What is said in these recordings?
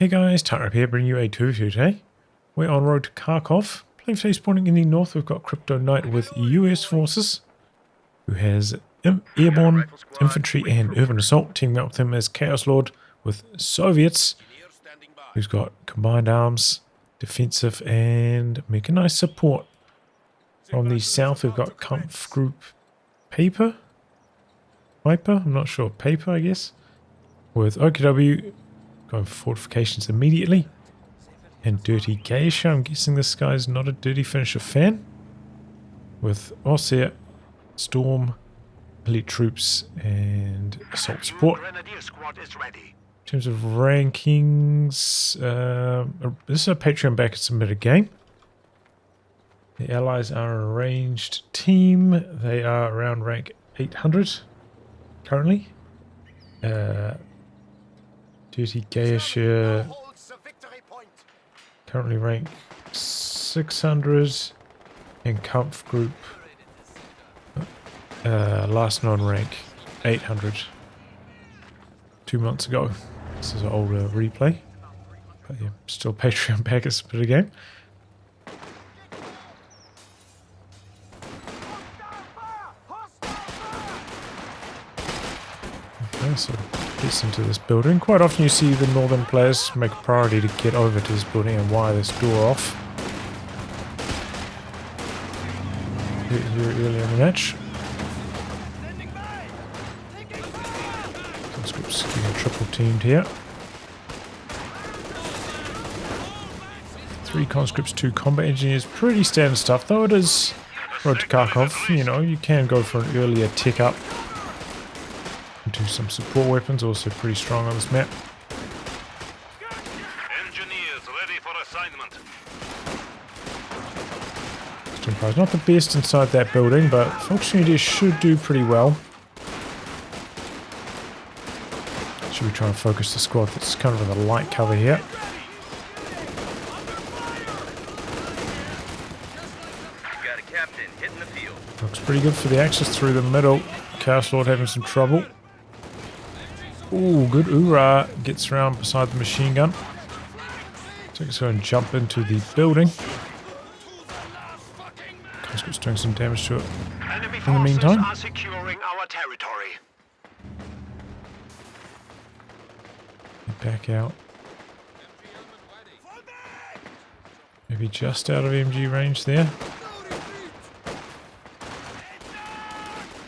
Hey guys, Tightrope here, bringing you a tour for you today. We're on road to Kharkov. Playing today spawning in the north, we've got KryptoKnight with US forces, who has airborne, infantry and urban assault. Teaming up with him as ChaosLord with Soviets, who's got combined arms, defensive and mechanized support. On the south, we've got Kampfgruppe Peiper? I'm not sure. Peiper, I guess. With OKW going for fortifications immediately. And Dirty Geisha. I'm guessing this guy's not a Dirty Finisher fan. With Ostheer, Storm, elite troops, and assault support. In terms of rankings, this is a Patreon back and submitted game. The allies are a ranged team. They are around rank 800 currently. Dirty Geisha currently rank 600, and Kampfgruppe last non-rank 800 2 months ago. This is an older replay, but yeah, still Patreon back as a game. Okay, so gets into this building. Quite often you see the northern players make a priority to get over to this building and wire this door off. Here early in the match. Conscripts getting triple teamed here. 3 conscripts, 2 combat engineers. Pretty standard stuff, though it is road to Kharkov. You know, you can go for an earlier tick up into some support weapons, also pretty strong on this map. Engineers ready for assignment. Empire's not the best inside that building, but Fortifications should do pretty well. Should be trying to focus the squad that's kind of in the light cover here. Got a captain hitting the field. Looks pretty good for the axis through the middle. ChaosLord having some trouble. Ooh, good Ura gets around beside the machine gun. So let's go and jump into the building. Conscript's doing some damage to it in the meantime. Are securing our territory. Back out. Maybe just out of MG range there.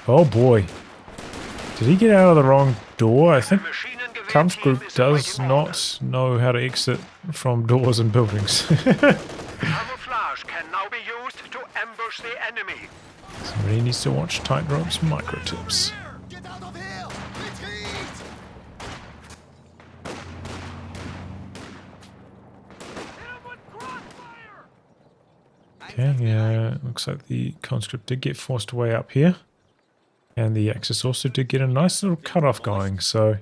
Oh boy. Did he get out of the wrong door? I think Kampfgruppe does not know how to exit from doors and buildings. Camouflage can now be used to ambush the enemy. Somebody needs to watch Tightrope's micro tips. Get out of here! Retreat! Okay, yeah, looks like the conscript did get forced away up here. And the Axis also did get a nice little cutoff going, so I'd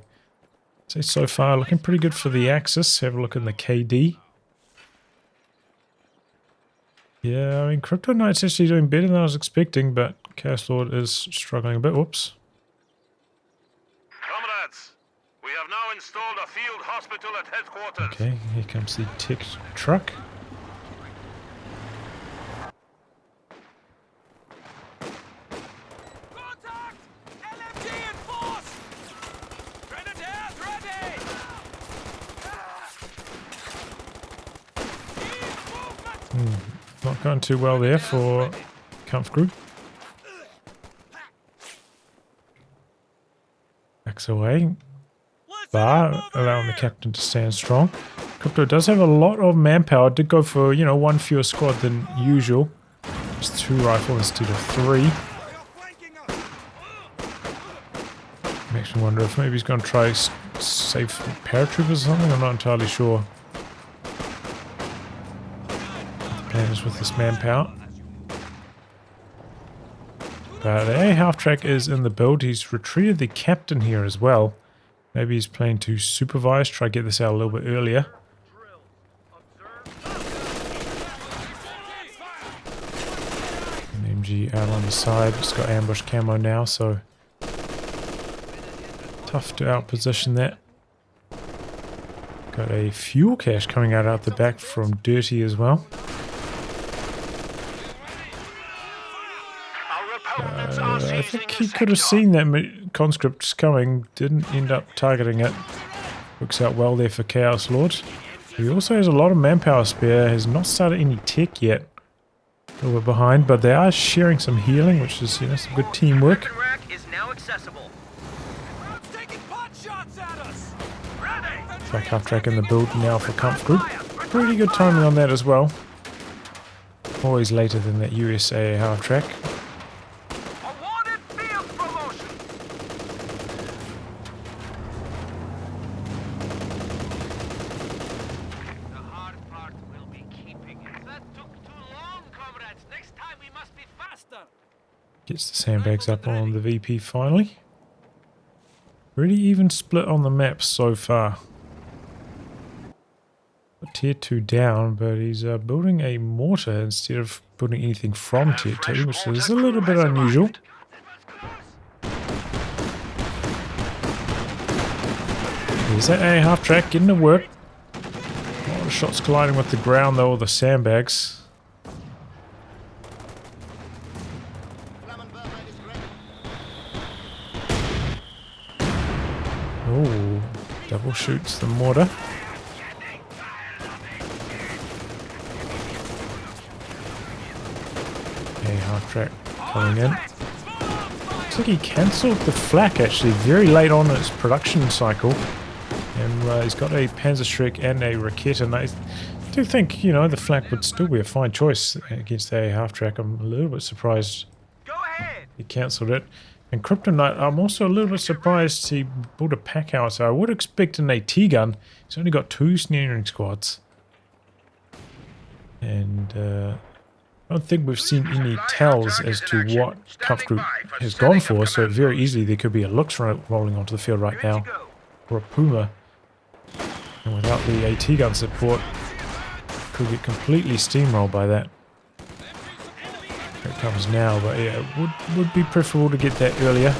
say so far looking pretty good for the Axis. Have a look in the KD. Yeah, I mean, KryptoKnight's actually doing better than I was expecting, but ChaosLord is struggling a bit. Whoops. Comrades, we have now installed a field hospital at headquarters. Okay, here comes the tech truck. Not going too well there for Kampfgruppe. Backs away. Bar allowing the captain to stand strong. Crypto does have a lot of manpower. Did go for, you know, 1 fewer squad than usual. Just 2 rifles instead of 3. Makes me wonder if maybe he's going to try save paratroopers or something. I'm not entirely sure. Plans with this manpower. But a half-track is in the build. He's retreated the captain here as well. Maybe he's planning to supervise, try to get this out a little bit earlier. An MG out on the side. It's got ambush camo now, so tough to outposition that. Got a fuel cache coming out the back from Dirty as well. I think he could have seen that conscripts coming, didn't end up targeting it. Works out well there for ChaosLord. He also has a lot of manpower spare, has not started any tech yet. A little bit behind, but they are sharing some healing, which is, you know, some good teamwork. Back half track in the build now for Kampfgruppe. Pretty good timing on that as well. Always later than that USA half track. Gets the sandbags up on the VP finally. Really even split on the map so far. Tier 2 down, but he's building a mortar instead of building anything from Tier 2, which is a little bit unusual. There's that A half track getting to work. A lot of shots colliding with the ground though, or the sandbags. Oh, double shoots the mortar. Half track coming in. Looks like he cancelled the flak actually very late on its production cycle. And he's got a Panzerschreck and a Raketa. And I do think, you know, the flak would still be a fine choice against the half track. I'm a little bit surprised he cancelled it. And CryptoKnight, I'm also a little bit surprised he bought a pack out. So I would expect an AT gun. He's only got 2 snaring squads. And I don't think we've seen any tells as to what Kampfgruppe has gone for, so very easily there could be a Lux rolling onto the field right now, or a Puma. And without the AT gun support, could get completely steamrolled by that. Here it comes now, but yeah, it would be preferable to get that earlier.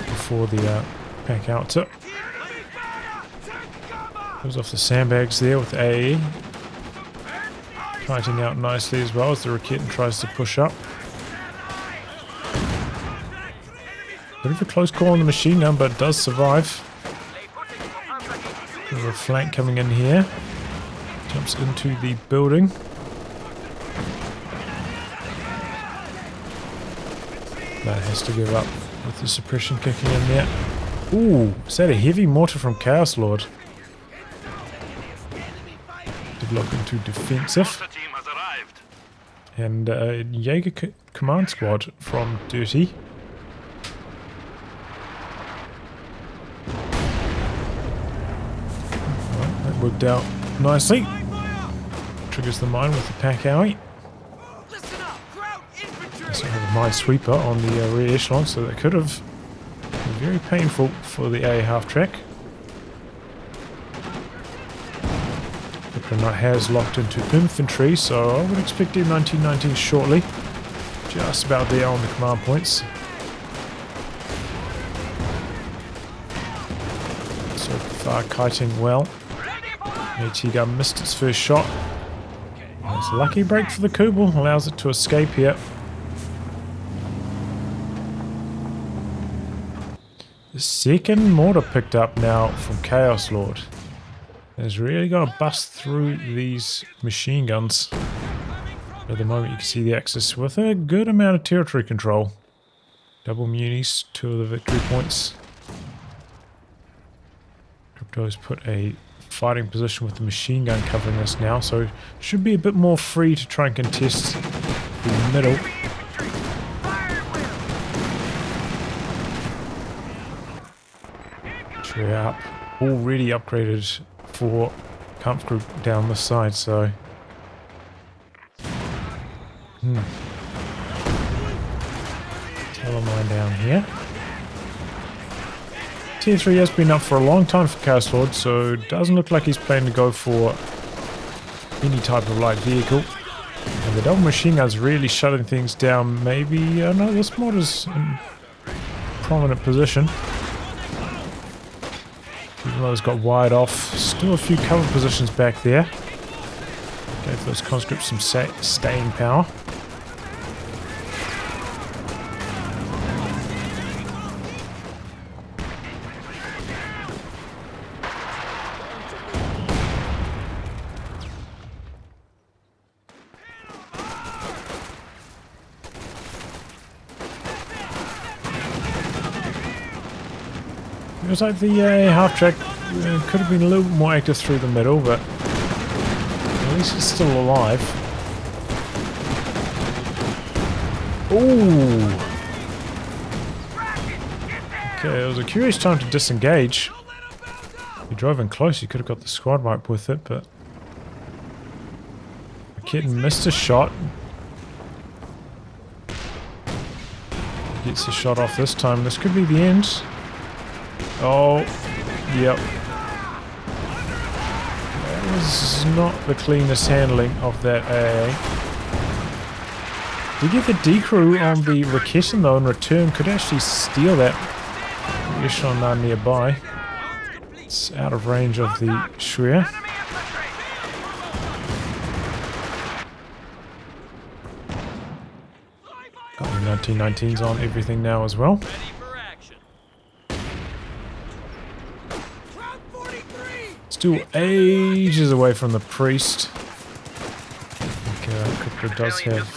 Before the pack out. So, goes off the sandbags there with AE. Fighting out nicely as well as the Raketen tries to push up. Bit of a close call on the machine gun, but does survive. Bit of a flank coming in here. Jumps into the building. That has to give up with the suppression kicking in there. Ooh, is that a heavy mortar from ChaosLord? Develop into defensive. And Jaeger command squad from Dirty. Right, that worked out nicely. Triggers the mine with the pack owie. Also have a mine sweeper on the rear echelon, so that could have been very painful for the A half track. CryptoKnight has locked into Infantry, so I would expect him 1919 shortly. Just about there on the command points. So far kiting well. AT gun missed its first shot. It's a lucky break for the Kubel, allows it to escape here. The second mortar picked up now from ChaosLord. Has really got to bust through these machine guns. At the moment you can see the Axis with a good amount of territory control. Double munis, 2 of the victory points. Crypto has put a fighting position with the machine gun covering us now, so should be a bit more free to try and contest the middle. Tree up, already upgraded for Kampfgruppe down this side, so Telemine down here. Tier 3 has been up for a long time for ChaosLord, so it doesn't look like he's planning to go for any type of light vehicle. And the double machine gun's really shutting things down. Maybe, no, this mod is in prominent position. Even though it's got wide off, still a few cover positions back there. Gave those conscripts some staying power. It was like the half-track could have been a little bit more active through the middle, but at least it's still alive. Ooh! Okay, it was a curious time to disengage. If you drove in close, you could have got the squad wipe with it, but... Kitten missed a shot. Gets a shot off this time. This could be the end. Oh, yep. That was not the cleanest handling of that AA. We get the decrew on the Raketin though in return. Could actually steal that echelon nearby. It's out of range of the Shreya. Got the 1919s on everything now as well. Still ages away from the priest. I think Crypto does have...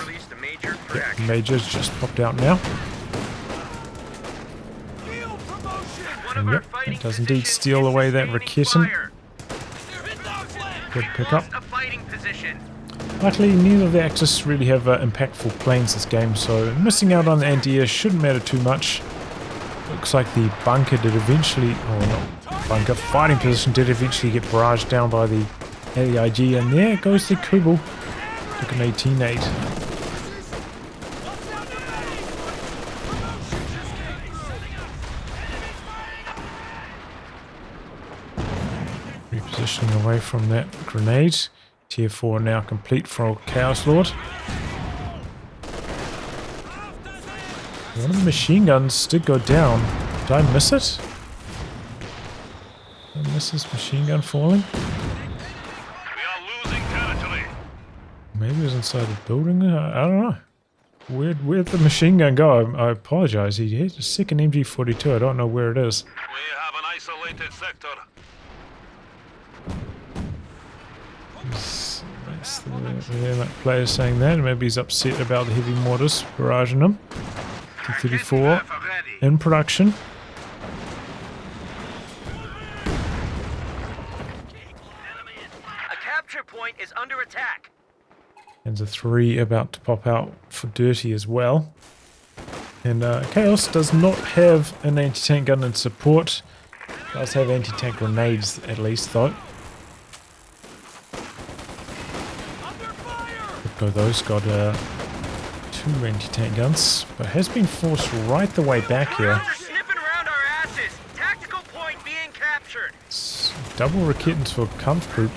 Yep, Major's just popped out now. And yep, it does indeed steal away that Raketin. Good pickup. Luckily, neither of the Axis really have impactful planes this game, so missing out on the anti-air shouldn't matter too much. Looks like the bunker did eventually... Oh, no. Bunker fighting position did eventually get barraged down by the AIG, and there goes the Kubel. Took an 18-8. Repositioning away from that grenade. Tier 4 now complete for ChaosLord. One of the machine guns did go down. Did I miss it? Did I miss his machine gun falling? We are losing territory. Maybe it was inside the building? I don't know. Where'd the machine gun go? I apologize. He hit a second MG42. I don't know where it is. We have an isolated sector. That's the player saying that. Maybe he's upset about the heavy mortars barraging him. T-34 in production. A capture point is under attack. And a 3 about to pop out for Dirty as well. And Chaos does not have an anti-tank gun in support. Does have anti-tank grenades at least though. Crypto those got 2 anti-tank guns, but has been forced right the way back here. They're sniffing around our asses. Tactical point being captured. It's double Raketins for Kampfgruppe.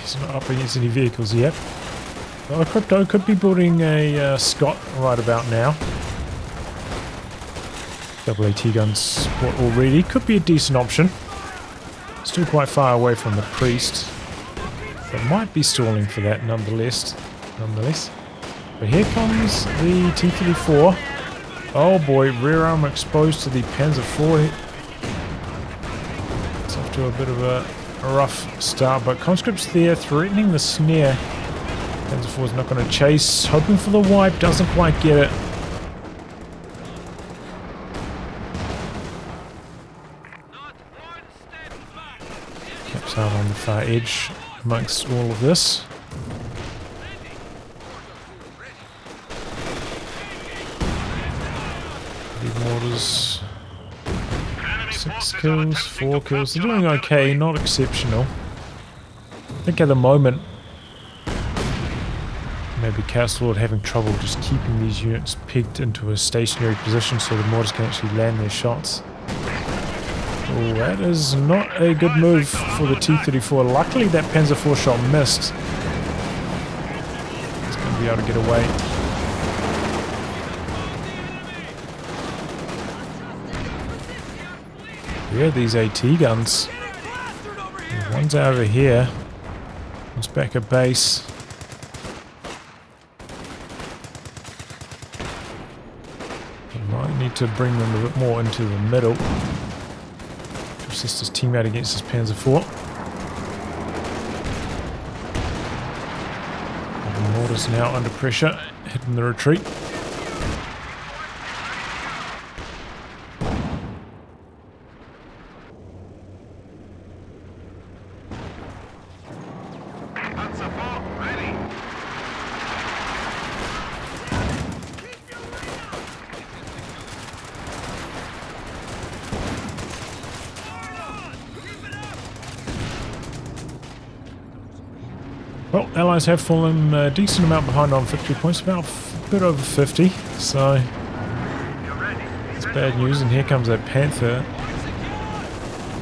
He's not up against any vehicles yet. Well, Crypto could be building a Scott right about now. Double AT guns support already. Could be a decent option. Still quite far away from the priest. But might be stalling for that nonetheless. But here comes the T-34. Oh boy, rear armor exposed to the Panzer IV. It's off to a bit of a rough start, but conscripts there threatening the snare. Panzer IV is not going to chase, hoping for the wipe, doesn't quite get it. Caps out on the far edge amongst all of this. Big mortars. 6 kills, 4 kills. They're doing okay, not exceptional. I think at the moment, maybe ChaosLord having trouble just keeping these units pegged into a stationary position so the mortars can actually land their shots. Oh, that is not a good move for the T-34. Luckily that Panzer IV shot missed. It's be able to get away. Yeah, these AT guns. One's over here. One's back at base. Might need to bring them a bit more into the middle. Assist his teammate against his Panzer IV. The mortar's now under pressure, hitting the retreat. Well, Allies have fallen a decent amount behind on victory points, about a bit over 50, so it's bad news. And here comes that Panther.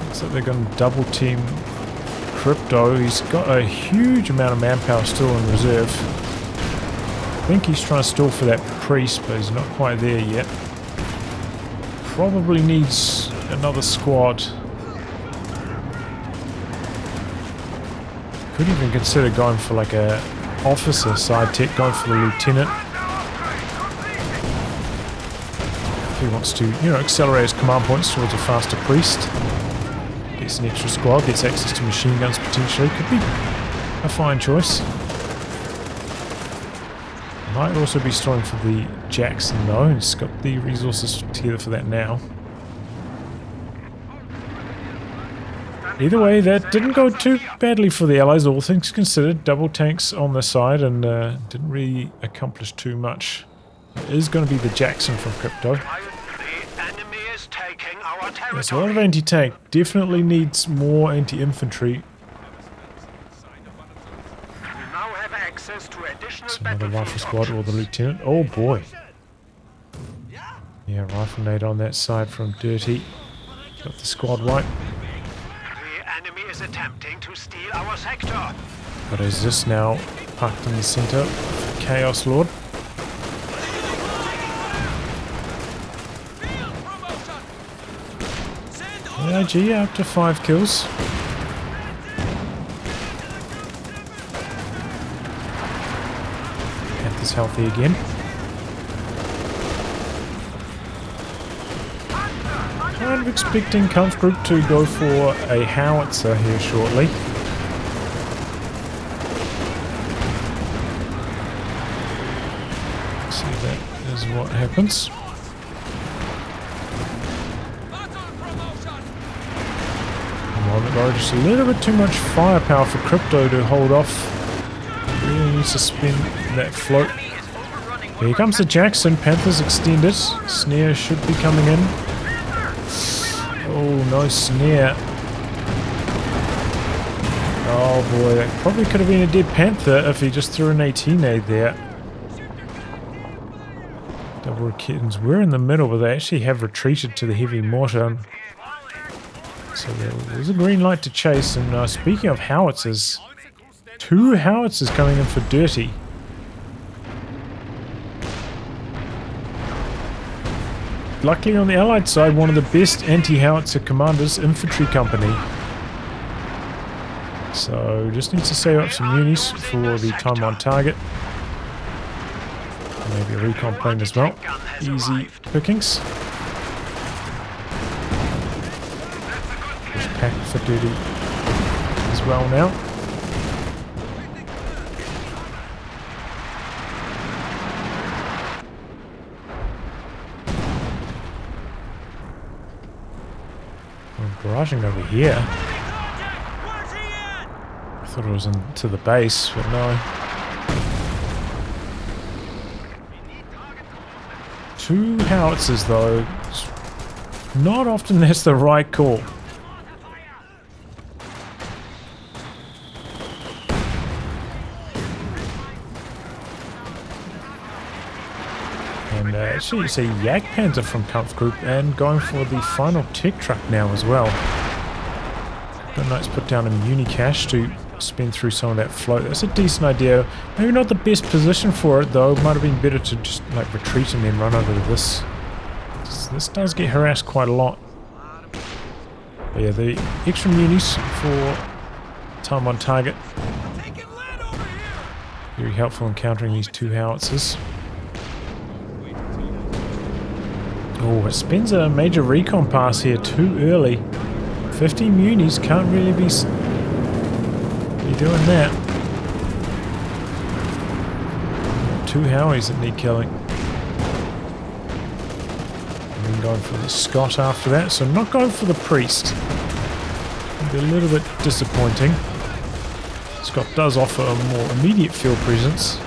Looks like they're going to double team Crypto. He's got a huge amount of manpower still in reserve. I think he's trying to stall for that priest, but he's not quite there yet. Probably needs another squad. Could even consider going for like a officer side tech, going for the lieutenant. If he wants to, you know, accelerate his command points towards a faster priest. Gets an extra squad, gets access to machine guns potentially. Could be a fine choice. Might also be stalling for the Jackson though. He's got the resources together for that now. Either way, that didn't go too badly for the Allies, all things considered. Double tanks on the side and didn't really accomplish too much. It is going to be the Jackson from Crypto. The enemy is taking our territory. There's a lot of anti-tank. Definitely needs more anti-infantry. We now have access to additional Another rifle battlefield squad or the options. lieutenant. Oh boy. Yeah, rifle nade on that side from Dirty. Got the squad white. The enemy is attempting to steal our sector. But is this now parked in the center? ChaosLord. Yeah, G up to 5 kills. Panther's healthy again. Kind of expecting Kampfgruppe to go for a howitzer here shortly. See, that is what happens. Though, just a little bit too much firepower for Crypto to hold off. Really needs to spin that float. Here comes the Jackson. Panthers extended. Snare should be coming in. Oh, no snare. Oh boy, that probably could have been a dead Panther if he just threw an AT nade there. Double kittens. We're in the middle, but they actually have retreated to the heavy mortar. So there's a green light to chase. And speaking of howitzers, 2 howitzers coming in for Dirty. Luckily on the Allied side, one of the best anti-howitzer commanders, Infantry Company. So just needs to save up some unis for the time on target. Maybe a recon plane as well. Easy pickings. Pack for Dirty as well now. I'm barraging over here. I thought it was into the base, but no. 2 howitzers though. Not often that's the right call. And actually it's a Jagdpanzer from Kampfgruppe and going for the final tech truck now as well. KryptoKnight's put down a Unicache to spin through some of that float. That's a decent idea. Maybe not the best position for it though. It might have been better to just like retreat and then run over to this. This does get harassed quite a lot. But yeah, the extra munis for time on target. Very helpful in countering these two howitzers. Oh, it spends a major recon pass here too early. 50 munis, can't really be doing that. Two howies that need killing. And then going for the Scot after that, so not going for the priest. It'll be a little bit disappointing. Scot does offer a more immediate field presence.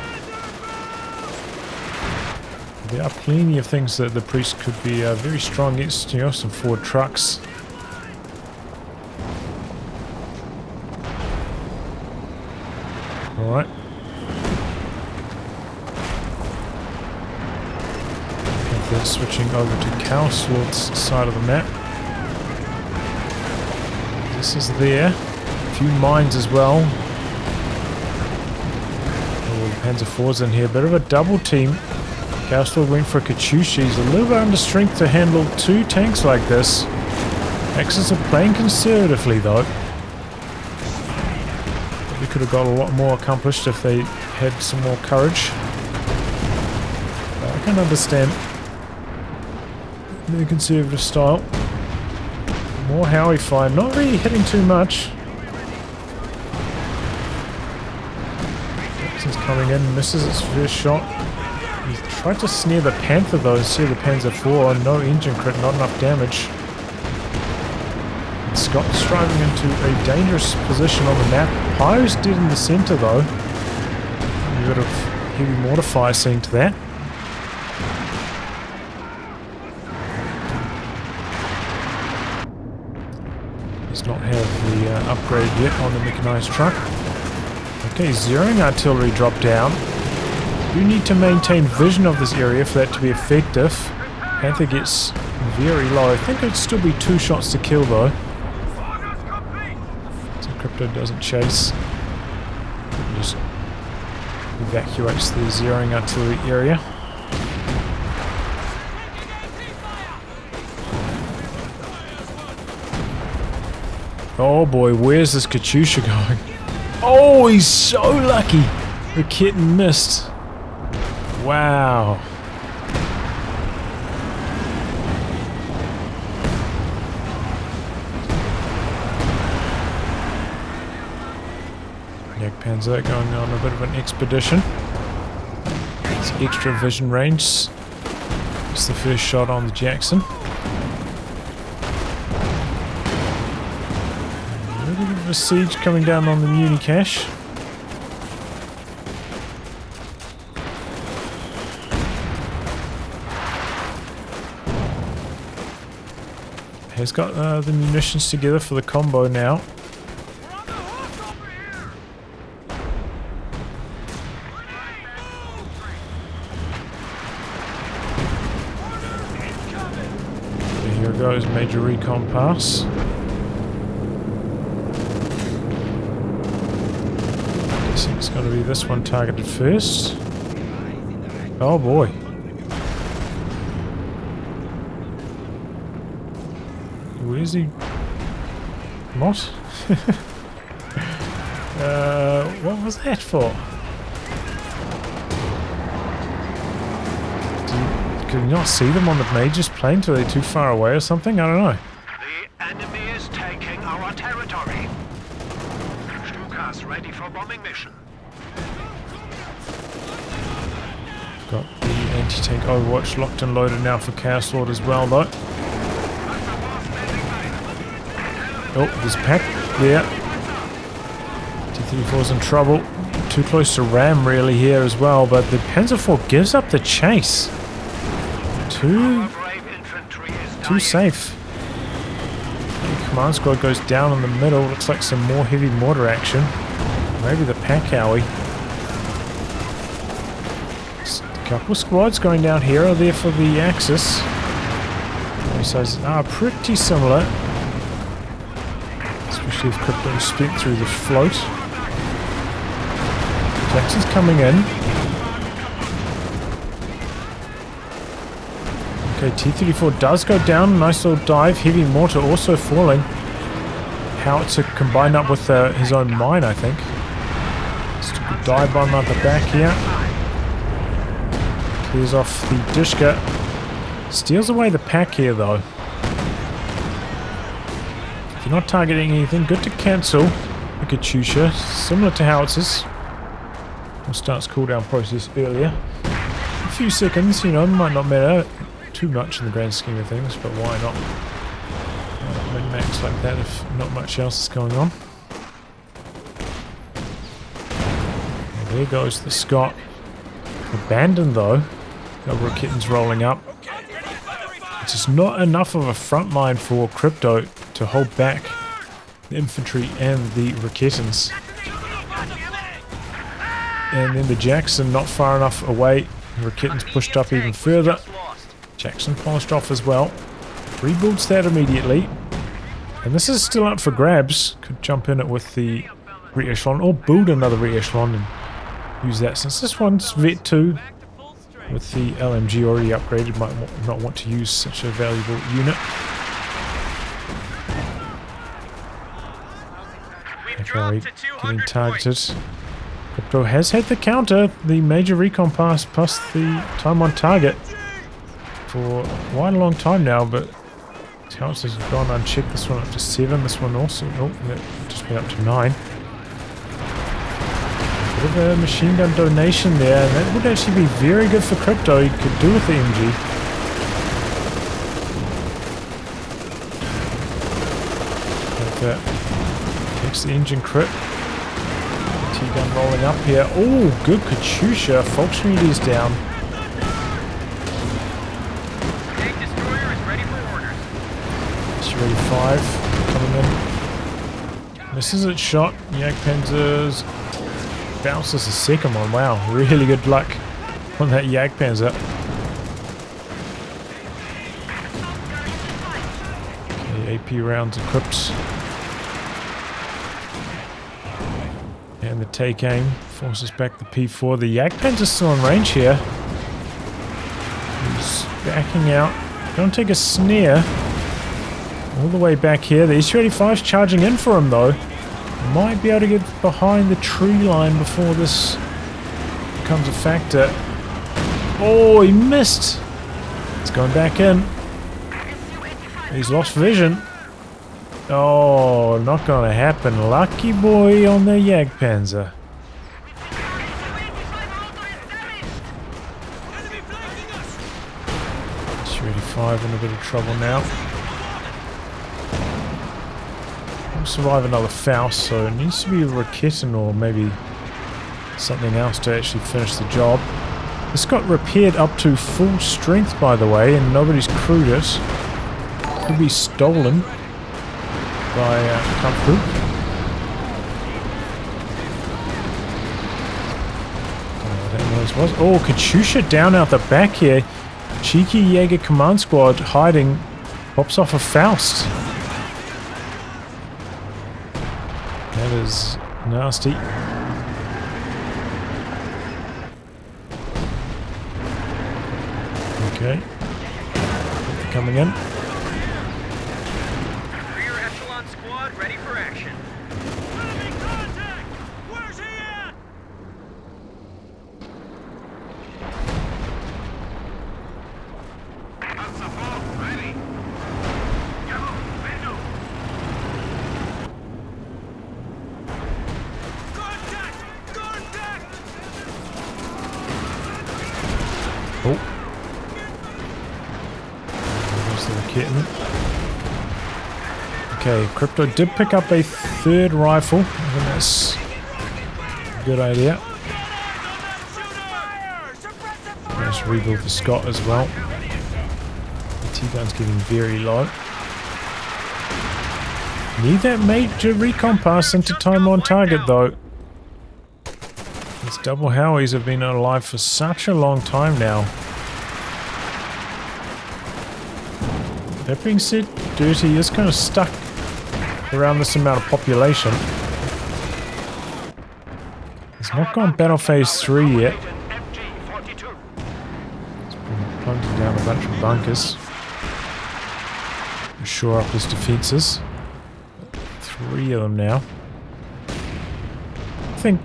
There are plenty of things that the priest could be very strong against, you know, some forward trucks. Alright. And then switching over to ChaosLord's side of the map. This is there. A few mines as well. Oh, the Panzer IV's in here. Bit of a double team. ChaosLord went for a Katyusha. He's a little bit under strength to handle two tanks like this. Axis are playing conservatively though. They could have got a lot more accomplished if they had some more courage. But I can understand the conservative style. More Howie fire, not really hitting too much. Jackson's coming in, misses its first shot. He tried to snare the Panther though, see the Panzer IV, no engine crit, not enough damage. And Scott's driving into a dangerous position on the map. Pyro's dead in the centre though. A bit of heavy mortar fire seeing to that. Does not have the upgrade yet on the mechanised truck. Okay, zeroing artillery drop down. You need to maintain vision of this area for that to be effective. Panther gets very low. I think it'd still be 2 shots to kill though. So Crypto doesn't chase. Just evacuates the zeroing artillery area. Oh boy, where's this Katyusha going? Oh, he's so lucky! The kitten missed. Wow. Jagdpanzer going on a bit of an expedition. It's extra vision range. It's the first shot on the Jackson. A little bit of a siege coming down on the Muni cache. Has got the munitions together for the combo now. Here goes major recon pass. Guessing it's going to be this one targeted first. Oh boy. Where's he? What? What was that for? Could you not see them on the Major's plane? Are they too far away or something? I don't know. The enemy is taking our territory. Stukas ready for bombing mission. Got the anti-tank Overwatch locked and loaded now for ChaosLord as well though. Oh, there's a pack there. T-34's in trouble. Too close to ram really here as well, but the Panzer IV gives up the chase. Too safe. The command squad goes down in the middle. Looks like some more heavy mortar action. Maybe the pack howie. A couple squads going down here are there for the Axis. The sizes are pretty similar. Especially if Crypto split through the float. Jackson's coming in. Okay, T-34 does go down. Nice little dive. Heavy mortar also falling. Howitzer combined up with his own mine, I think. Just took a dive bomb out the back here. Clears off the Dishka. Steals away the pack here, though. If you're not targeting anything, good to cancel the Katyusha. Similar to Howitzers. We'll start its cooldown process earlier. A few seconds, you know, might not matter too much in the grand scheme of things, but why not? Min-max like that if not much else is going on. And there goes the Scott. Abandoned though. The Raketans rolling up. It's just not enough of a front line for Crypto to hold back the infantry and the Raketans. And then the Jackson not far enough away. The Raketans pushed up even further. Jackson polished off as well. Rebuilds that immediately. And this is still up for grabs. Could jump in it with the re-echelon or build another re-echelon and use that. Since this one's Vet 2 with the LMG already upgraded, might not want to use such a valuable unit. Okay, getting targeted. Crypto has had the counter, the major recon pass plus the time on target for quite a long time now, but Howitzers have gone unchecked. This one up to 7, this one also, oh, that just went up to 9. Bit of a machine gun donation there, and that would actually be very good for Crypto. You could do with the MG. Like that. Takes the engine crit. T-gun rolling up here. Oh, good Katyusha. Volkswagen is down. Tank destroyer is ready for orders. It's ready 5 coming in. Misses its shot. Jagdpanzer's bounces the second one. Wow, really good luck on that Jagdpanzer. Okay, AP rounds equipped. And the take aim forces back the P4. The Jagdpanzer's still in range here. He's backing out. Don't take a snare. All the way back here. The S-35's charging in for him though. Might be able to get behind the tree line before this becomes a factor. Oh, he missed. It's going back in. He's lost vision. Oh, not going to happen. Lucky boy on the Jagdpanzer. S-35 in a bit of trouble now. Survive another Faust, so it needs to be a Raketin or maybe something else to actually finish the job. This got repaired up to full strength, by the way, and nobody's crewed it. Could be stolen by Kampfgruppe. Oh, Katyusha down out the back here. Cheeky Jaeger command squad hiding. Pops off a Faust. That is nasty. Okay. Coming in. Rear echelon squad ready for action. Enemy contact! Where's he at? Ready. Yellow, window. Contact! Contact! Oh. There's the kitten. Okay, Crypto did pick up a third rifle. I think that's a good idea. Let's rebuild the Scott as well. The T-gun's getting very low. Need that major recon pass into time on target though. These double Howies have been alive for such a long time now. That being said, Dirty is kind of stuck around this amount of population. This not gone battle phase 3 yet. MG-42. He's been plunging down a bunch of bunkers to shore up his defences. 3 of them now. I think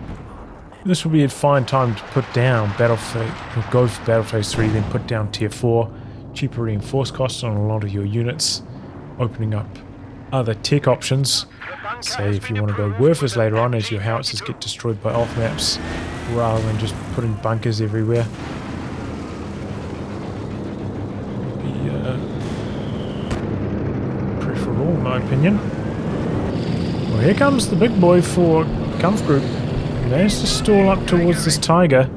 this will be a fine time to put down battle phase, or go for battle phase 3, then put down tier 4. Cheaper reinforce costs on a lot of your units, opening up other tech options. Say if you want to go Werfers later on as your howitzers get destroyed by off maps, rather than just putting bunkers everywhere. Be preferable in my opinion. Well, here comes the big boy for Kampfgruppe. Managed to stall up towards this Tiger.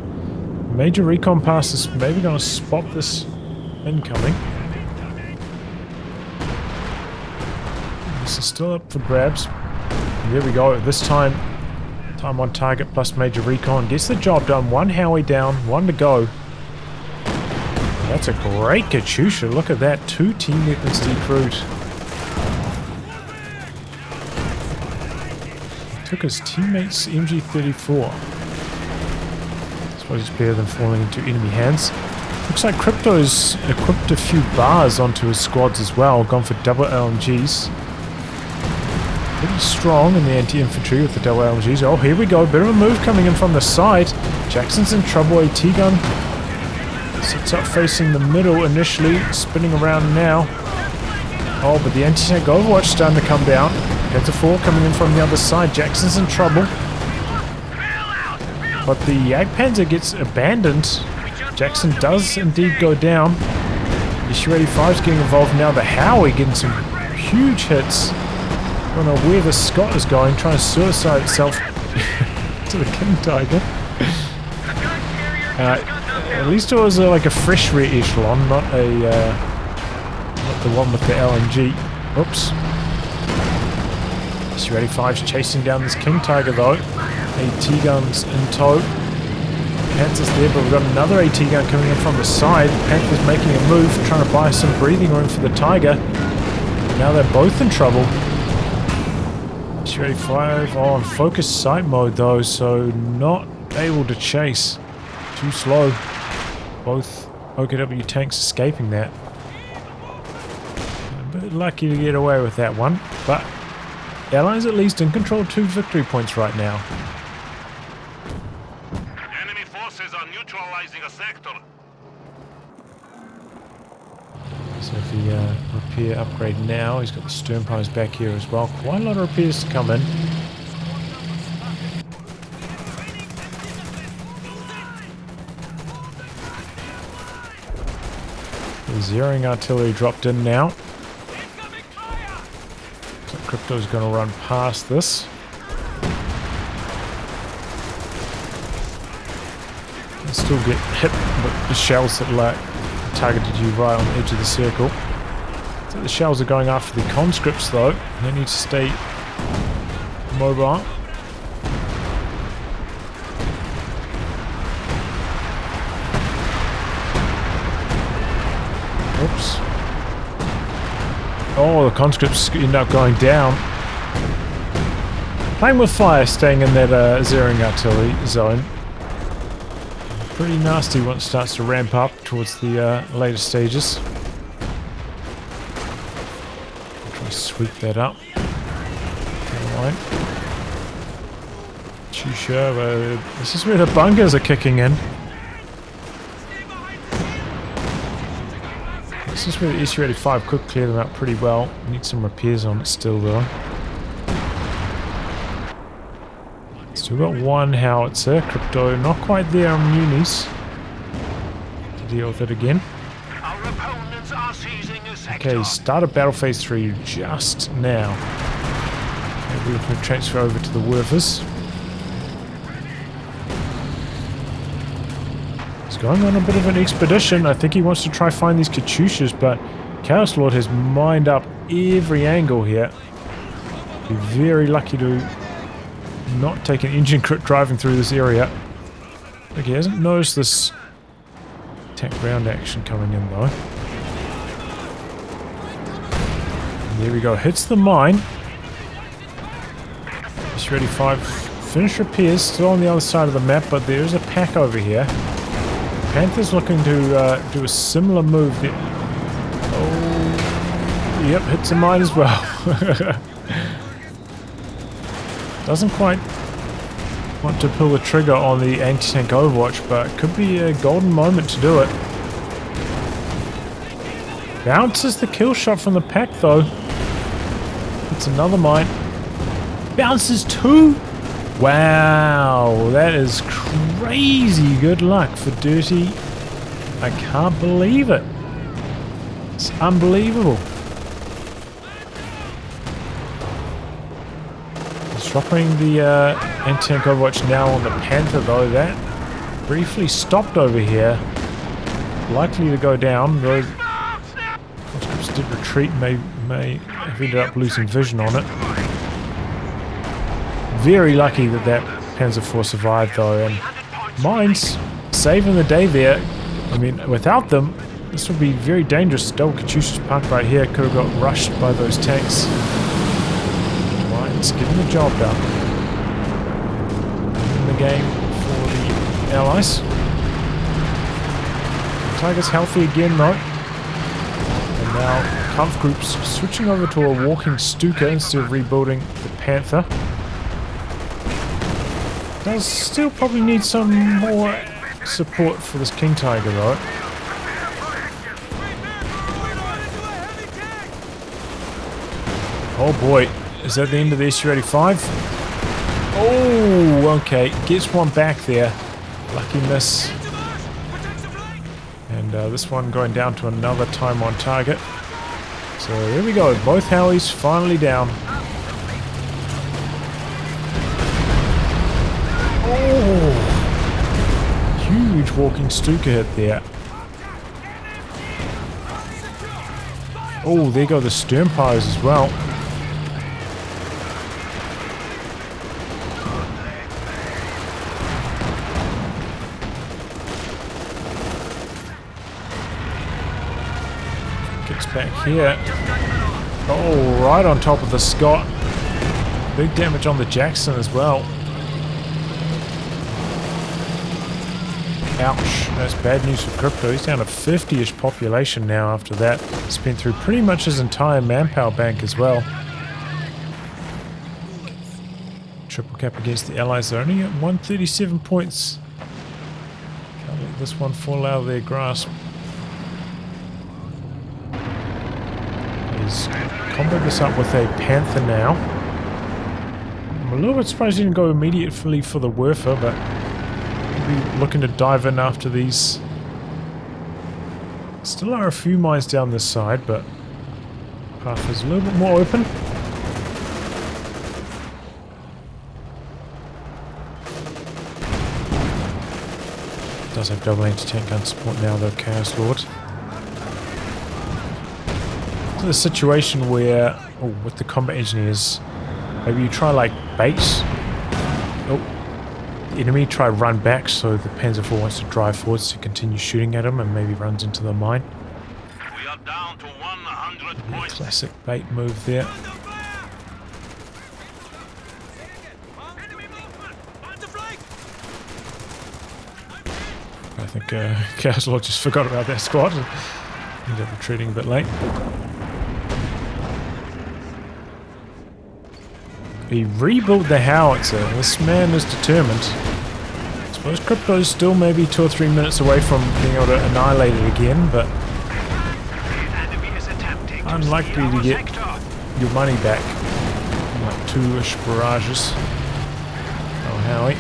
Major recon pass is maybe going to spot this incoming. This is still up for grabs. And there we go. This time on target plus major recon. Gets the job done. One Howie down. One to go. That's a great Katyusha. Look at that. 2 team weapons decrewed. Took his teammate's MG34. I suppose it's better than falling into enemy hands. Looks like Crypto's equipped a few bars onto his squads as well. Gone for double LMGs. Pretty strong in the anti-infantry with the double LMGs. Oh, here we go. Bit of a move coming in from the side. Jackson's in trouble. AT gun sits up facing the middle initially. Spinning around now. Oh, but the anti-tank Overwatch starting to come down. Panther 4 coming in from the other side. Jackson's in trouble. But the Jagdpanzer gets abandoned. Jackson does indeed go down. Issue-85 is getting involved now. The Howie getting some huge hits. I don't know where the Scott is going, trying to suicide itself to the King Tiger. At least it was like a fresh rear echelon, not the one with the LMG. Oops. Issue-85's chasing down this King Tiger though. AT guns in tow. Panther's there, but we've got another AT gun coming in from the side. Panther's making a move, trying to buy some breathing room for the Tiger. Now they're both in trouble. Issue-85 on focus sight mode though, so not able to chase. Too slow. Both OKW tanks escaping that. A bit lucky to get away with that one, but Allies at least in control 2 victory points right now. Enemy forces are neutralizing a sector. So if he repair upgrade now, he's got the Sternpires back here as well. Quite a lot of repairs to come in. The zeroing artillery dropped in now. So Crypto's going to run past this. And still get hit with the shells that targeted you right on the edge of the circle. So the shells are going after the conscripts though. They need to stay mobile. Oops. Oh, the conscripts end up going down. Playing with fire, staying in that zeroing artillery zone. Pretty nasty once it starts to ramp up towards the later stages. Try to sweep that up. Alright. Too sure, but this is where the bunkers are kicking in. This is where the Issue-85 could clear them out pretty well. Need some repairs on it still though. Still got one howitzer. Crypto not quite there on munis to deal with it again. Our opponents are seizing a sector. Okay, started battle phase 3 just now. Maybe we can transfer over to the Werfers. He's going on a bit of an expedition. I think he wants to try find these Katyushas, but ChaosLord has mined up every angle here. Be very lucky to not take an engine crit driving through this area. Okay, he hasn't noticed this tank ground action coming in though. And there we go, hits the mine. Issue-85 Finish repairs, still on the other side of the map, but there is a pack over here. Panther's looking to do a similar move there. Oh, yep, hits a mine as well. Doesn't quite want to pull the trigger on the anti-tank Overwatch, but it could be a golden moment to do it. Bounces the kill shot from the pack though. It's another mine. Bounces two! Wow, that is crazy good luck for Dirty. I can't believe it. It's unbelievable. Dropping the anti-tank Overwatch now on the Panther though. That briefly stopped over here. Likely to go down. Those conscripts did retreat, may have ended up losing vision on it. Very lucky that that Panzer IV survived though, and mines saving the day there. I mean, without them, this would be very dangerous. Double Katyusha's parked right here. Could have got rushed by those tanks. Mines getting the job done. In the game for the Allies. Tiger's healthy again though. And now Kampfgruppe's switching over to a walking Stuka instead of rebuilding the Panther. Does still probably need some more support for this King Tiger though. Oh boy, is that the end of the SU-85? Oh, okay, gets one back there. Lucky miss. And this one going down to another time on target. So here we go, both Howies finally down. Oh, huge walking Stuka hit there. Oh, there go the stern piles as well. Gets back here. Oh, right on top of the Scott. Big damage on the Jackson as well. Ouch, that's bad news for Crypto. He's down to 50-ish population now after that. Spent through pretty much his entire manpower bank as well. Triple cap against the Allies. They're only at 137 points. Can't let this one fall out of their grasp. He's comboed this up with a Panther now. I'm a little bit surprised he didn't go immediately for the Werfer, but looking to dive in after these. Still are a few mines down this side, but path is a little bit more open. Does have double anti-tank gun support now though, ChaosLord. It's a situation where, with the combat engineers, maybe you try like bait. The enemy try run back, so the Panzer IV wants to drive forwards to continue shooting at him and maybe runs into the mine. We are down to 100 points. Classic bait move there. I think ChaosLord just forgot about that squad and ended up retreating a bit late. He rebuilt the howitzer. This man is determined. I suppose Crypto's still maybe 2 or 3 minutes away from being able to annihilate it again, but unlikely to get your money back. Like 2-ish barrages. Oh, Howie.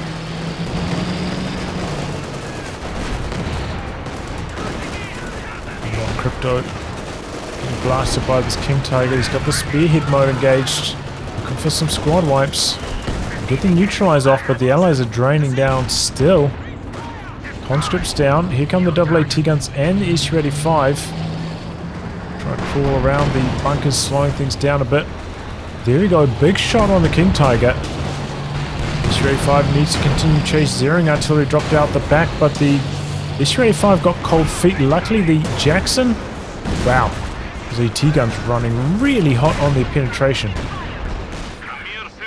Crypto getting blasted by this King Tiger. He's got the spearhead mode engaged. Looking for some squad wipes. Getting neutralized off, but the Allies are draining down still. Conscripts down. Here come the AAT guns and the SU-85. Try to crawl around the bunkers, slowing things down a bit. There we go. Big shot on the King Tiger. SU-85 needs to continue chase. Zeroing artillery dropped out the back, but the SU-85 got cold feet. Luckily the Jackson, wow, the AT guns running really hot on their penetration.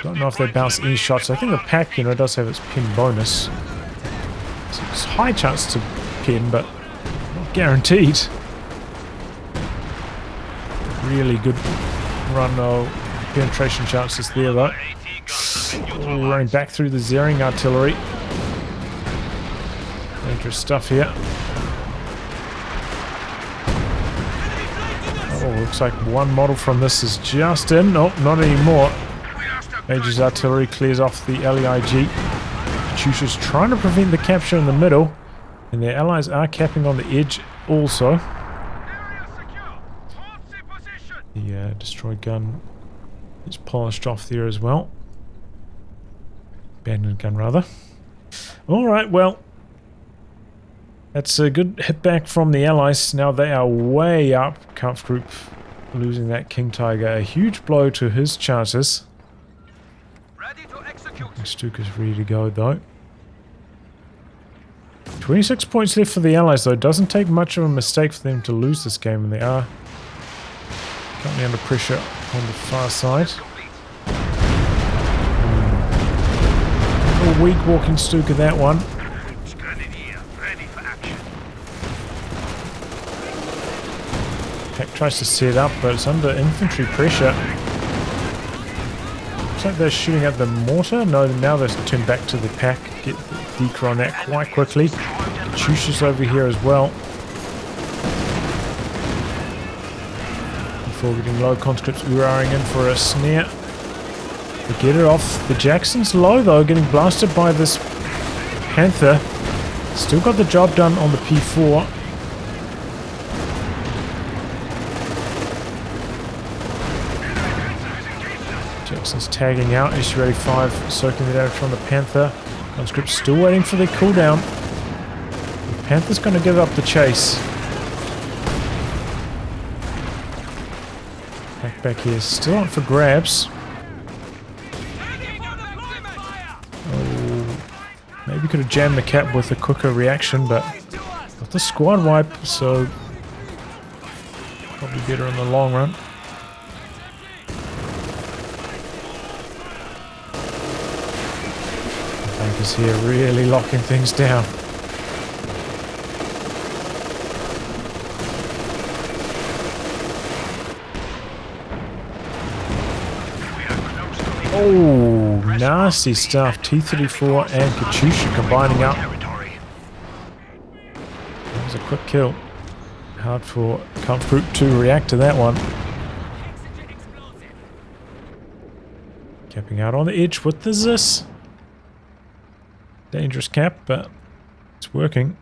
Don't know if they bounce any shots. I think the pack, you know, does have its pin bonus. So it's a high chance to pin, but not guaranteed. Really good run, though. Penetration chances there, though. Running back through the Zering artillery. Dangerous stuff here. Oh, looks like one model from this is just in. Nope, not anymore. Major's artillery clears off the LEIG. Katyusha's trying to prevent the capture in the middle, and their allies are capping on the edge also. The destroyed gun is polished off there as well. Abandoned gun, rather. Alright, well, that's a good hit back from the allies. Now they are way up. Kampfgruppe losing that King Tiger. A huge blow to his chances. Stuka's ready to go, though. 26 points left for the allies, though. It doesn't take much of a mistake for them to lose this game, and they are currently under pressure on the far side. A weak walking Stuka, that one. Pack tries to set up, but it's under infantry pressure. Looks like they're shooting at the mortar. No, now they're turned back to the pack. Get the decoy on that quite quickly. Katyusha's over here as well. Before getting low, conscripts roaring in for a snare. They get it off. The Jackson's low, though, getting blasted by this Panther. Still got the job done on the P4. Jackson's tagging out. Issue 85 soaking the damage from the Panther. Conscript's still waiting for their cooldown. The Panther's going to give up the chase. Back here, still up for grabs. Oh, maybe could have jammed the cap with a quicker reaction, but got the squad wipe, so probably better in the long run. Bankers here really locking things down. Oh, nasty stuff. T-34 and Katyusha combining up. That was a quick kill. Hard for Kampfgruppe to react to that one. Capping out on the edge with the Zis. Dangerous cap, but it's working.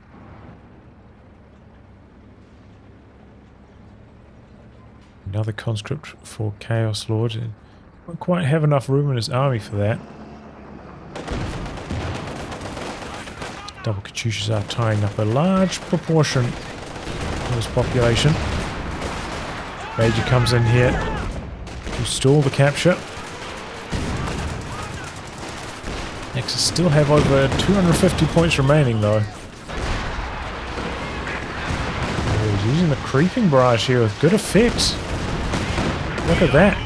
Another conscript for ChaosLord. Won't quite have enough room in his army for that. Double Katyushas are tying up a large proportion of his population. Major comes in here to stall the capture. Nexus still have over 250 points remaining, though. Oh, he's using the creeping barrage here with good effect. Look at that.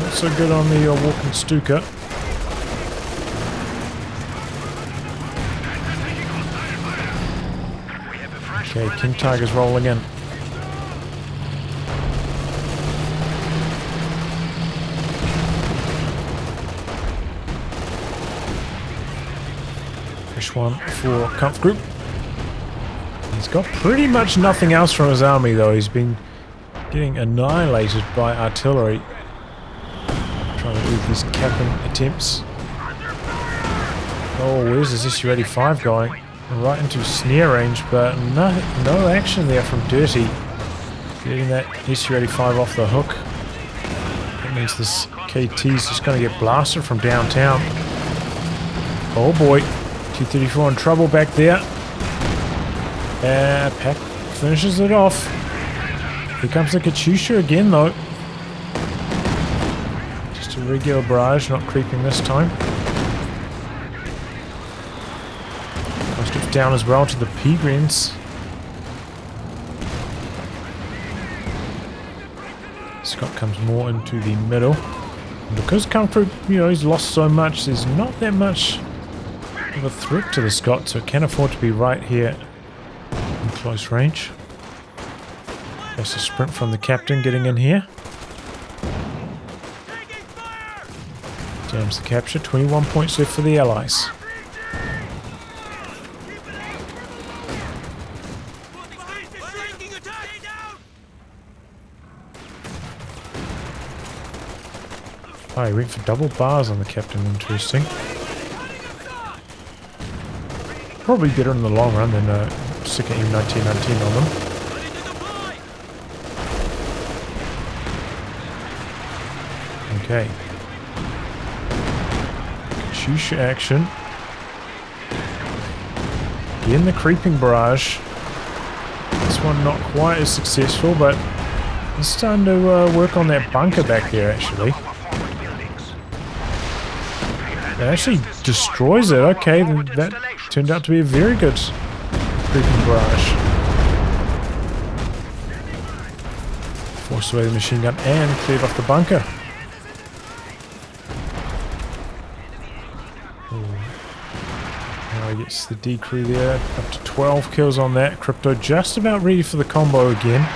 Not so good on the walking Stuka. Okay, King Tiger's rolling in. Fresh one for Kampfgruppe. He's got pretty much nothing else from his army, though. He's been getting annihilated by artillery. Trying to do these capping attempts. Oh, where's his issue 85 going? Right into snare range, but no action there from Dirty. Getting that issue 85 off the hook. That means this KT's just going to get blasted from downtown. Oh boy. T-34 in trouble back there. Pack finishes it off. Here comes the Katyusha again, though. Just a regular barrage, not creeping this time. Conscripts down as well to the Peregrines. Scott comes more into the middle. And because Kampfgruppe, he's lost so much, there's not that much of a threat to the Scott, so it can afford to be right here in close range. That's a sprint from the captain getting in here. Jams the capture, 21 points left for the Allies. Oh, he went for double bars on the captain, interesting. Probably better in the long run than a second M1919 on them. Okay. Katyusha action. Again, the creeping barrage. This one not quite as successful, but it's starting to work on that bunker back there, actually. It actually destroys it. Okay, that turned out to be a very good creeping barrage. Forced away the machine gun and cleared off the bunker. Now he gets the D crew there. Up to 12 kills on that. Crypto just about ready for the combo again.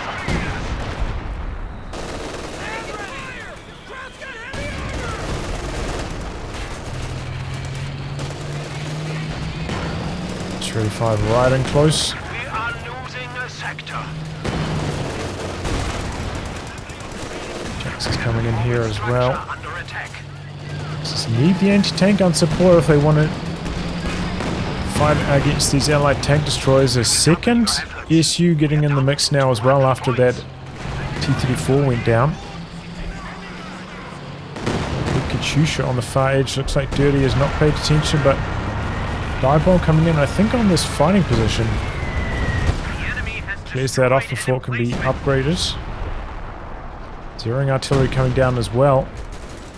Five right in close. We are losing a sector. Jackson's coming in here as well. Under attack. Just need the anti-tank gun support if they want to fight against these allied tank destroyers. A second SU getting in the mix now as well after that T-34 went down. Katyusha on the far edge. Looks like Dirty has not paid attention, but dive bomb coming in, I think, on this fighting position. Clears that off before it can be upgraded. Zeroing artillery coming down as well.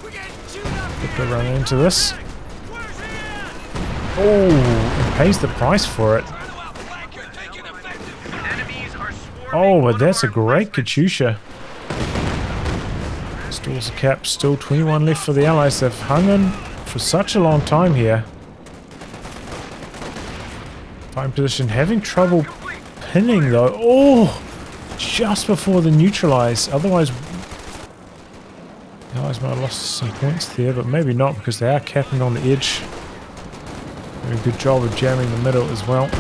Crypto running into this. Oh, and pays the price for it. Oh, but that's a great Katyusha. Stalls the cap, still 21 left for the Allies. They've hung in for such a long time here. Fighting position, having trouble pinning though. Oh, just before the neutralize. Otherwise, the Allies might have lost some points there, but maybe not because they are capping on the edge. Doing a good job of jamming the middle as well.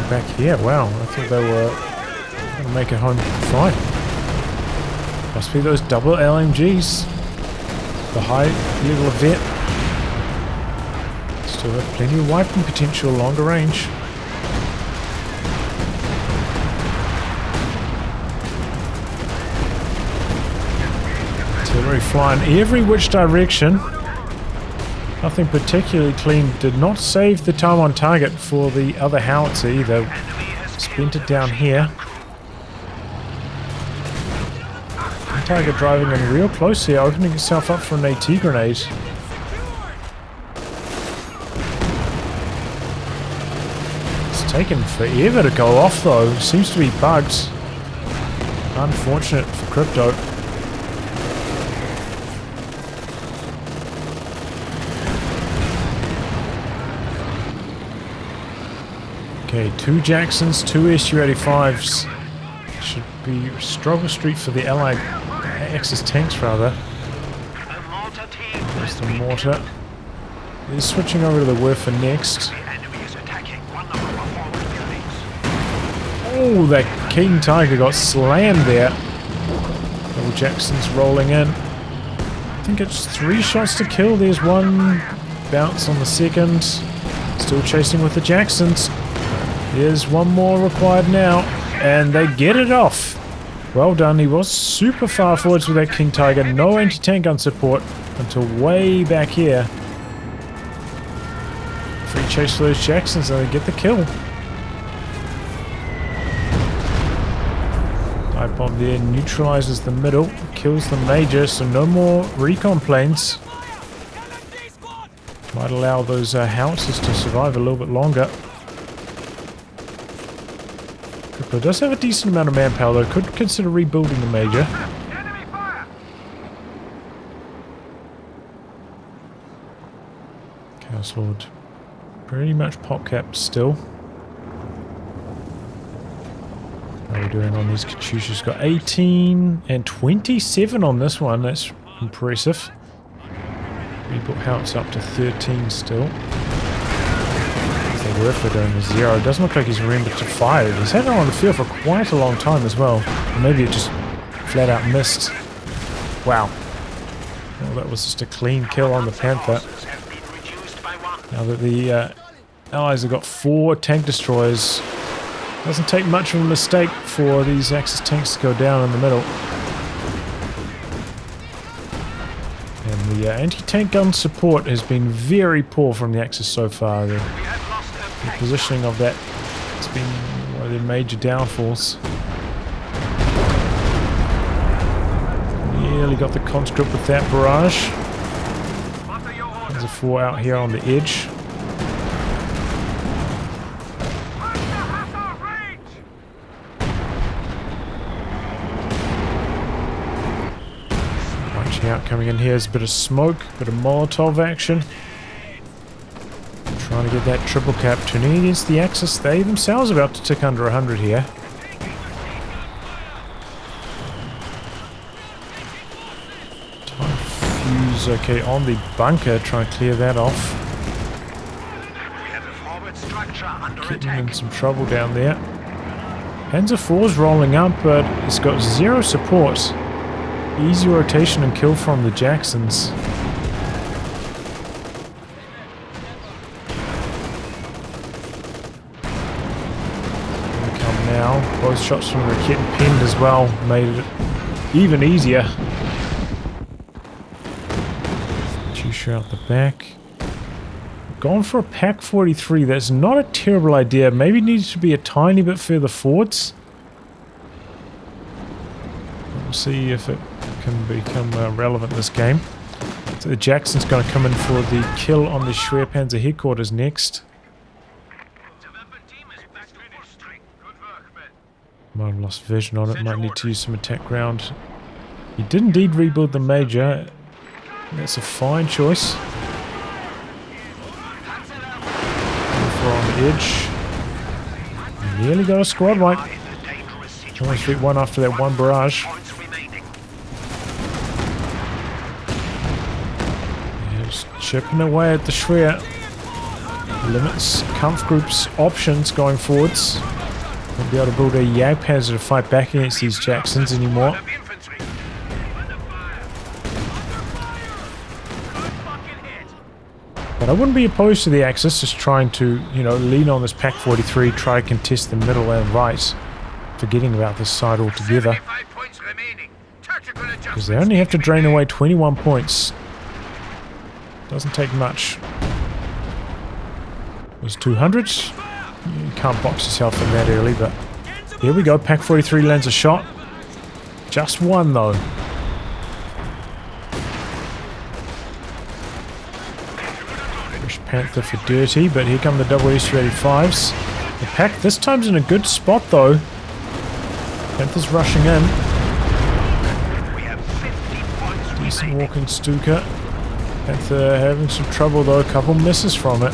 Back here, wow, I thought they were going to make it home fine. Must be those double LMGs. The high level event. Still have plenty of wiping potential longer range. Artillery flying every which direction. Nothing particularly clean. Did not save the time on target for the other howitzer either. Spent it down here. Target driving in real close here, opening itself up for an AT grenade. It's taken forever to go off though. Seems to be bugged. Unfortunate for Crypto. Okay, 2 Jacksons, 2 SU-85s. Should be struggle street for the Allied Axis tanks rather. There's the mortar. They're switching over to the Werfer next. Oh, that King Tiger got slammed there. Double Jacksons rolling in. I think it's 3 shots to kill. There's 1 bounce on the second. Still chasing with the Jacksons. There's 1 more required now, and they get it off. Well done. He was super far forwards with that King Tiger. No anti-tank gun support until way back here. Free chase for those Jacksons, and they get the kill. Pipe bomb there neutralizes the middle, kills the major, so no more recon planes. Might allow those howitzers to survive a little bit longer. Crypto does have a decent amount of manpower though, could consider rebuilding the major. ChaosLord pretty much pop capped still. How are we doing on these Katyushas? Got 18 and 27 on this one, that's impressive. Rebuilt howitzer up to 13 still. They were for doing a 0. It doesn't look like he's remembered to fire it. He's had it on the field for quite a long time as well. Or maybe it just flat out missed. Wow. Well, that was just a clean kill on the Panther. Now that the Allies have got 4 tank destroyers, doesn't take much of a mistake for these Axis tanks to go down in the middle. And the anti-tank gun support has been very poor from the Axis so far. The positioning of that has been one of their major downfalls. Nearly got the conscript with that barrage. There's a 4 out here on the edge. Out coming in here is a bit of smoke, bit of Molotov action. Trying to get that triple cap turning against the Axis. They themselves are about to tick under 100 here. Time fuse, okay, on the bunker, try and clear that off. Getting in some trouble down there. Panzer IV's rolling up, but it's got 0 support. Easy rotation and kill from the Jacksons. Here they come now. Both shots from Rakit and pinned as well made it even easier. Katyusha out the back. Gone for a Pak 43. That's not a terrible idea. Maybe needs to be a tiny bit further forwards. We'll see if it can become relevant this game. So the Jackson's going to come in for the kill on the Schwerpanzer headquarters next. Might have lost vision on it, might need to use some attack ground. He did indeed rebuild the major. That's a fine choice. For on the edge. Nearly got a squad wipe. Almost beat one after that one barrage. Chipping away at the Schwer. Limits Kampfgruppe's options going forwards. Won't be able to build a Jagdpanzer to fight back against these Jacksons anymore. But I wouldn't be opposed to the Axis just trying to, you know, lean on this Pak 43, try to contest the middle and right, forgetting about this side altogether. Because they only have to drain away 21 points. Doesn't take much. It was 200. You can't box yourself in that early, but here we go. Pak 43 lands a shot. Just one though. British Panther for dirty, but here come the double S-35s. The Pak this time's in a good spot though. Panther's rushing in. Decent walking Stuka. Panther having some trouble though, a couple misses from it.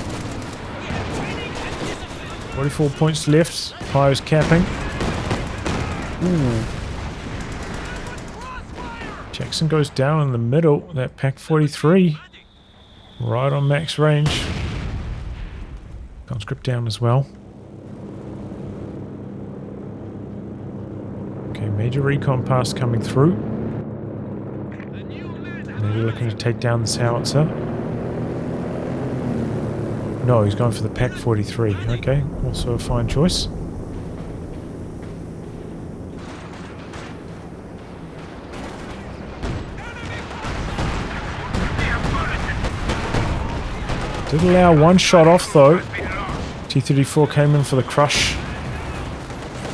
44 points left, Pyro's capping. Ooh. Jackson goes down in the middle, that Pak 43. Right on max range. Conscript down as well. Okay, major recon pass coming through. Maybe looking to take down this howitzer. No, he's going for the Pak 43. Okay, also a fine choice. Did allow one shot off though. T-34 came in for the crush.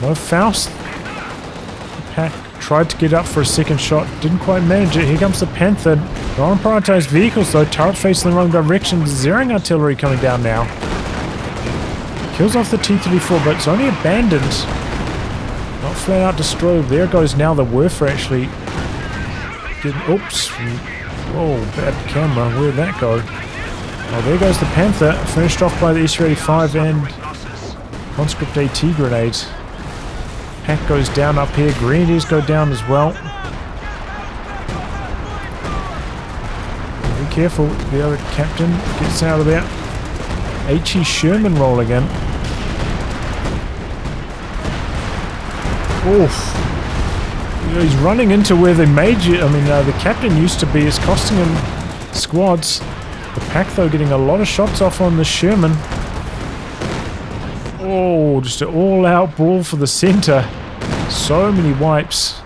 No Faust. The Pak tried to get up for a second shot. Didn't quite manage it. Here comes the Panther. Non-prioritized vehicles though. Turret facing the wrong direction. Zeroing artillery coming down now. Kills off the T-34, but it's only abandoned. Not flat out destroyed. There goes now the Werfer actually. Oops. Whoa, bad camera. Where'd that go? Oh, there goes the Panther. Finished off by the SU-85 and Conscript AT grenade. Pack goes down up here. Grenadiers go down as well. Be careful. The other captain gets out of there. H.E. Sherman roll again. Oof. He's running into where the the captain used to be. Is costing him squads. The Pack though getting a lot of shots off on the Sherman. Oh, just an all-out ball for the center. So many wipes.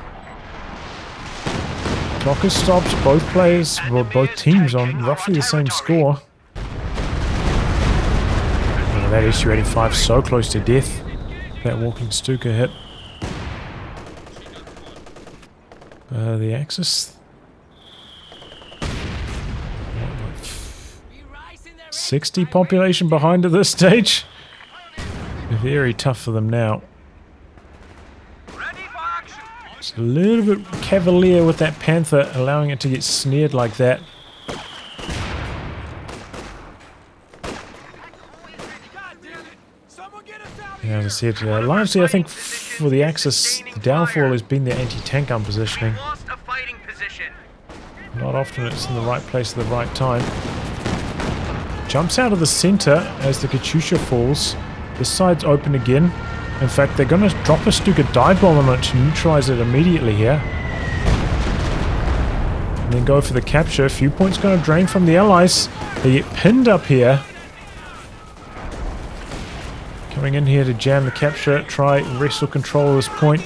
Clock has stopped. Both players, well, both teams on roughly the same score. Oh, that SU-85 so close to death. That walking Stuka hit. The Axis. 60 population behind at this stage. Very tough for them now. Just a little bit cavalier with that Panther, allowing it to get snared like that. Yeah, as I said, largely I think for the Axis, the downfall has been their anti-tank gun positioning. Not often it's in the right place at the right time. Jumps out of the center as the Katyusha falls. This side's open again. In fact, they're going to drop a Stuka dive bomb on it to neutralize it immediately here. And then go for the capture. A few points going to drain from the Allies. They get pinned up here. Coming in here to jam the capture. Try and wrestle control of this point.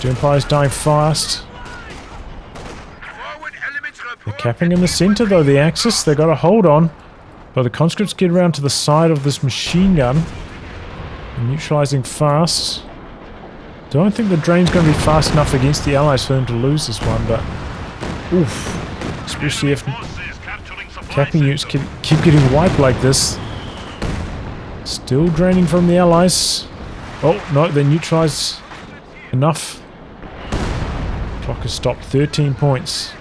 Empire's dying fast. They're capping in the center though, the Axis. They've got a hold on. But the conscripts get around to the side of this machine gun. And neutralizing fast. Don't think the drain's going to be fast enough against the Allies for them to lose this one, but oof. Especially if capping units keep getting wiped like this. Still draining from the Allies. Oh, no, they neutralized enough. Clock has stopped. 13 points.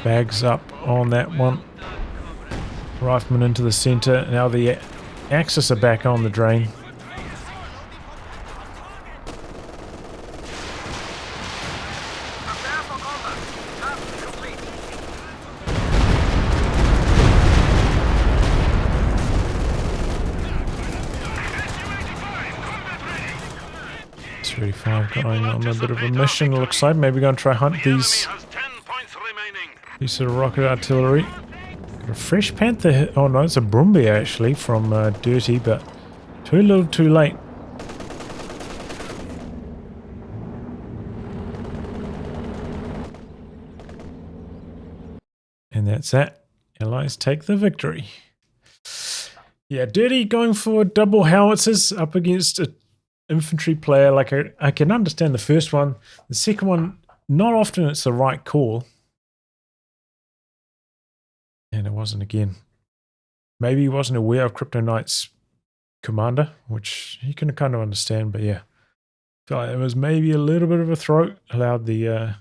Bags up on that one. Rifleman into the center. Now the Axis are back on the drain. S-35 going on a bit of a mission, it looks like. Maybe going to try hunt these sort of rocket artillery. Got a fresh Panther hit. Oh no, it's a Brumby actually from Dirty, but too little too late. And that's that. Allies take the victory. Yeah, Dirty going for double howitzers up against an infantry player. Like I can understand the first one. The second one, not often it's the right call. And it wasn't again. Maybe he wasn't aware of CryptoKnight's commander, which he can kind of understand, but yeah. Felt like it was maybe a little bit of a throat. Allowed the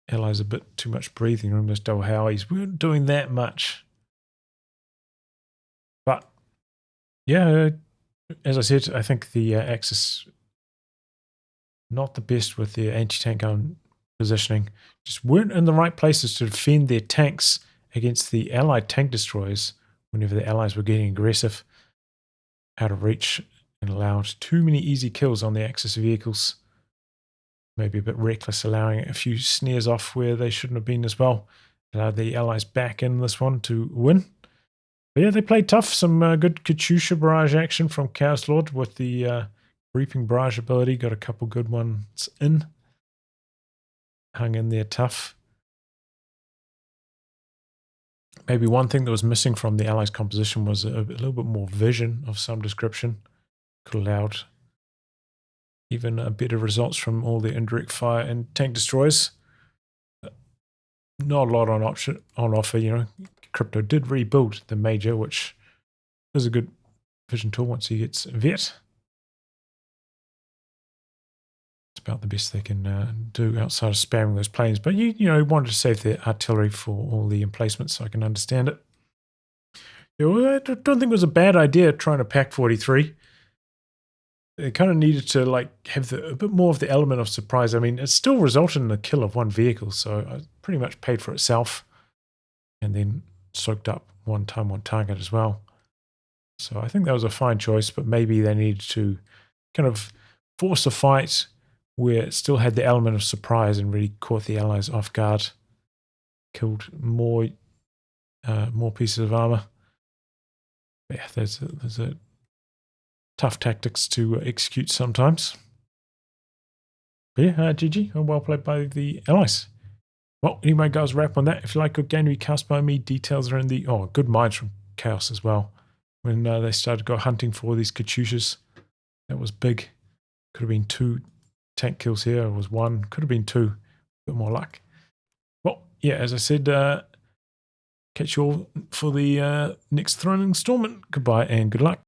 Allies a bit too much breathing room. Those double howies weren't doing that much. But yeah, as I said, I think the Axis not the best with their anti-tank gun positioning. Just weren't in the right places to defend their tanks against the Allied tank destroyers whenever the Allies were getting aggressive, out of reach, and allowed too many easy kills on the Axis vehicles. Maybe a bit reckless, allowing a few snares off where they shouldn't have been as well. Allowed the Allies back in this one to win. But yeah, they played tough. Some good Katyusha barrage action from ChaosLord with the reaping barrage ability. Got a couple good ones in. Hung in there tough. Maybe one thing that was missing from the Allies' composition was a little bit more vision of some description. Could have allowed even better results from all the indirect fire and tank destroyers. Not a lot on offer, you know. Crypto did rebuild the Major, which is a good vision tool once he gets vet. It's about the best they can do outside of spamming those planes. But you know, wanted to save their artillery for all the emplacements, so I can understand it. Yeah, well, I don't think it was a bad idea trying to pack 43. It kind of needed to like have a bit more of the element of surprise. I mean, it still resulted in the kill of one vehicle, so I pretty much paid for itself, and then soaked up one time on target as well. So I think that was a fine choice, but maybe they needed to kind of force a fight where it still had the element of surprise and really caught the Allies off guard, killed more pieces of armor. Yeah, there's a tough tactics to execute sometimes. But yeah, GG, well played by the Allies. Well, anyway, guys, wrap on that. If you like good game to be cast by me, details are in the good minds from Chaos as well. When they started go hunting for these Katyushas, that was big. Could have been 2 tank kills here. It was 1. Could have been 2. A bit more luck. Well, yeah, as I said, catch you all for the next Throne installment. Goodbye and good luck.